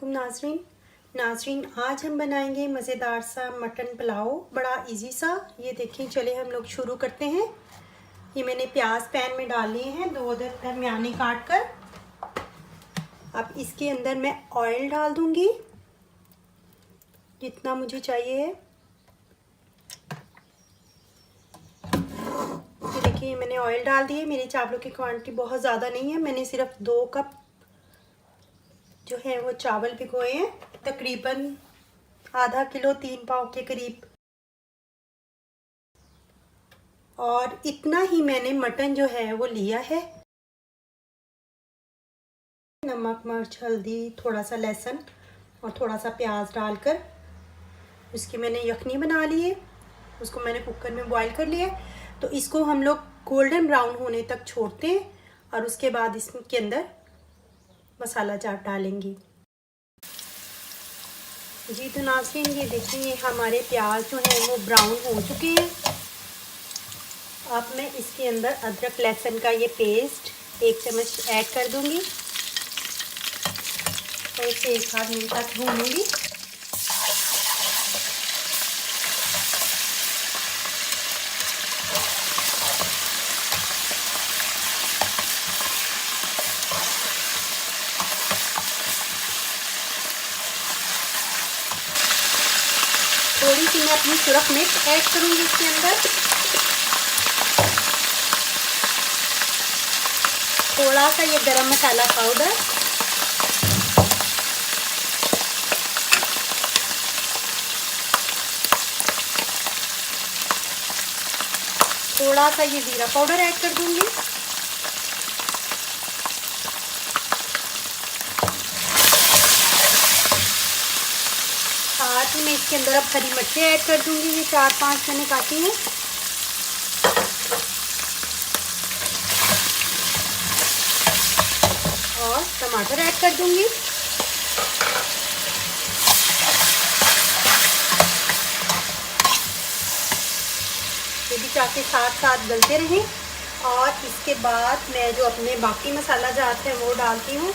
नाजरीन नाजरीन आज हम बनाएंगे मज़ेदार सा मटन पुलाव, बड़ा इजी सा। ये देखिए, चले हम लोग शुरू करते हैं। ये मैंने प्याज पैन में डाल लिए हैं, 2 दरमियाने काट कर। अब इसके अंदर मैं ऑयल डाल दूंगी जितना मुझे चाहिए है। तो देखिए, मैंने ऑयल डाल दिए। मेरे चावलों की क्वांटिटी बहुत ज़्यादा नहीं है, मैंने सिर्फ 2 कप जो है वो चावल भिगोए हैं, तकरीबन आधा किलो 3 पाव के करीब। और इतना ही मैंने मटन जो है वो लिया है। नमक, मिर्च, हल्दी, थोड़ा सा लहसुन और थोड़ा सा प्याज डालकर इसकी मैंने यखनी बना ली है। उसको मैंने कुकर में बॉईल कर लिया है। तो इसको हम लोग गोल्डन ब्राउन होने तक छोड़ते हैं और उसके बाद इसके अंदर मसाला चाट डालेंगी। जी तो नाज़रीन, ये देखिए हमारे प्याज जो है वो ब्राउन हो चुके हैं। अब मैं इसके अंदर अदरक लहसुन का ये पेस्ट 1 चम्मच ऐड कर दूंगी और इसे 1 मिनट तक भूनूंगी। थोड़ी सी मैं अपनी सुरख मिर्च ऐड करूंगी इसके अंदर, थोड़ा सा ये गरम मसाला पाउडर, थोड़ा सा ये जीरा पाउडर ऐड कर दूंगी। साथ ही मैं इसके अंदर अब हरी मिर्चें ऐड कर दूंगी। ये 4-5 मैंने काटी हैं। और टमाटर ऐड कर दूंगी। ये भी चाके साथ गलते रहें। और इसके बाद मैं जो अपने बाकी मसाला जाते हैं वो डालती हूँ।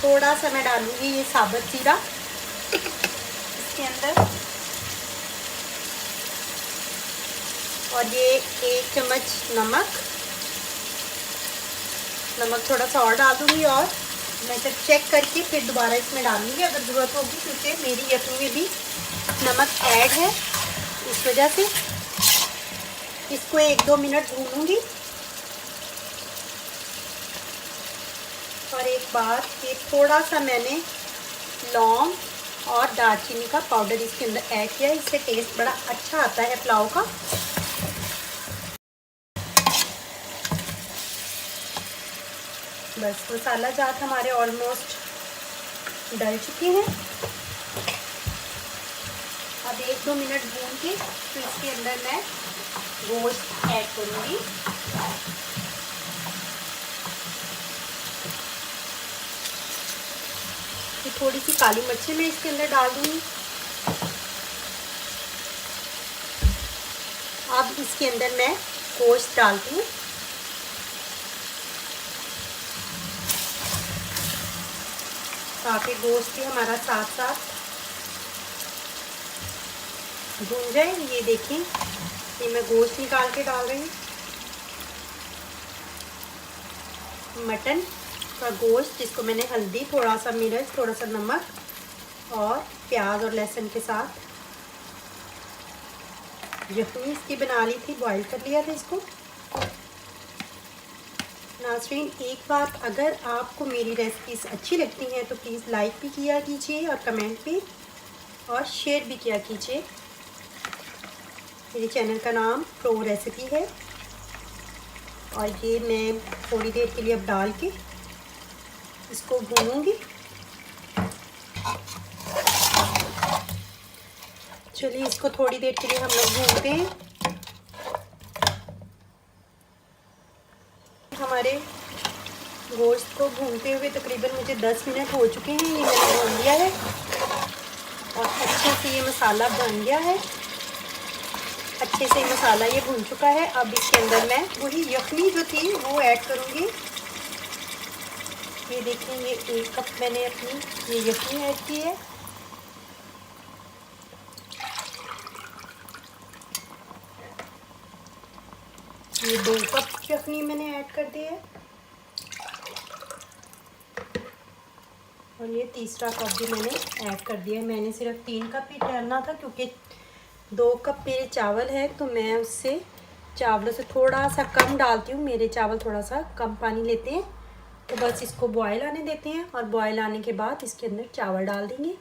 थोड़ा सा मैं डालूंगी ये साबुत जीरा इसके अंदर, और ये 1 चम्मच नमक थोड़ा सा और डाल दूंगी। और मैं जब चेक करके फिर दोबारा इसमें डालूंगी अगर ज़रूरत होगी, क्योंकि मेरी यखनी में भी नमक ऐड है। इस वजह से इसको 1-2 मिनट भूनूंगी। और एक बार ये थोड़ा सा मैंने लौंग और दालचीनी का पाउडर इसके अंदर ऐड किया है। इससे टेस्ट बड़ा अच्छा आता है पुलाव का। बस मसाला जात हमारे ऑलमोस्ट डल चुके हैं। अब 1-2 मिनट भून के तो इसके अंदर मैं गोश्त ऐड करूँगी। ये थोड़ी सी काली मिर्ची मैं इसके अंदर डाल दूँगी। अब इसके अंदर मैं गोश्त डालती हूँ। ताकि गोश्त भी हमारा साथ भून जाए। ये देखिए, ये मैं गोश्त निकाल के डाल रही हूँ। मटन का गोश्त जिसको मैंने हल्दी, थोड़ा सा मिर्च, थोड़ा सा नमक और प्याज और लहसुन के साथ यखनी इसकी बना ली थी, बॉईल कर लिया था इसको। नाज़रीन, एक बात, अगर आपको मेरी रेसिपीज अच्छी लगती हैं तो प्लीज़ लाइक भी किया कीजिए और कमेंट भी और शेयर भी किया कीजिए। मेरे चैनल का नाम प्रो रेसिपी है। और ये मैं थोड़ी देर के लिए अब डाल के इसको भूनूंगी। चलिए, इसको थोड़ी देर के लिए हम लोग भूनते हैं। हमारे गोश्त को भूनते हुए तकरीबन मुझे 10 मिनट हो चुके हैं। ये मैंने भून लिया है और अच्छे से ये मसाला बन गया है। अच्छे से मसाला ये भून चुका है। अब इसके अंदर मैं वही यखनी जो थी वो ऐड करूँगी। ये देखें, ये 1 कप मैंने अपनी ये यखनी ऐड की है। ये 2 कप यखनी मैंने ऐड कर दी है। और ये तीसरा कप भी मैंने ऐड कर दिया है। मैंने सिर्फ 3 कप ही डालना था, क्योंकि 2 कप मेरे चावल है, तो मैं उससे चावलों से थोड़ा सा कम डालती हूँ। मेरे चावल थोड़ा सा कम पानी लेते हैं। तो बस इसको बॉयल आने देते हैं, और बॉयल आने के बाद इसके अंदर चावल डाल देंगे।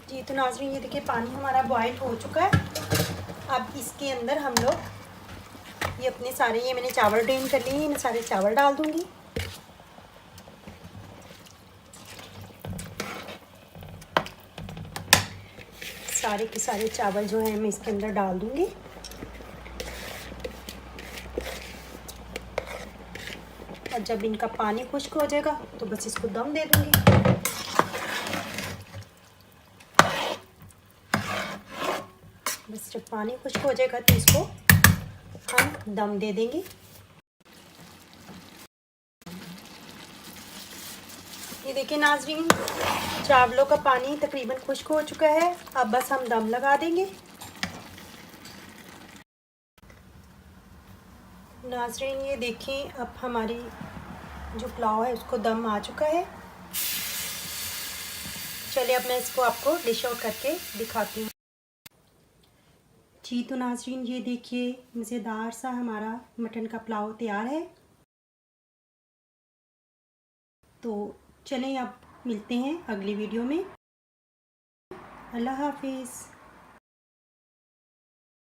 जी तो नाज़रीन, ये देखिए पानी हमारा बॉयल हो चुका है। अब इसके अंदर हम लोग ये अपने सारे, ये मैंने चावल ड्रेन कर लिए हैं, मैं सारे चावल डाल दूँगी। सारे के सारे चावल जो हैं मैं इसके अंदर डाल दूँगी। और जब इनका पानी खुश्क हो जाएगा तो बस इसको दम दे दूँगी। बस जब पानी खुश्क हो जाएगा तो इसको हम दम दे देंगे। ये देखिए नाज़रीन, चावलों का पानी तकरीबन खुश्क हो चुका है। अब बस हम दम लगा देंगे। नाज़रीन ये देखें, अब हमारी जो पुलाव है उसको दम आ चुका है। चलिए अब मैं इसको आपको डिश आउट करके दिखाती हूँ। जी तो नाज़रीन, ये देखिए मज़ेदार सा हमारा मटन का पुलाव तैयार है। तो चलें अब मिलते हैं अगली वीडियो में। अल्लाह हाफिज़।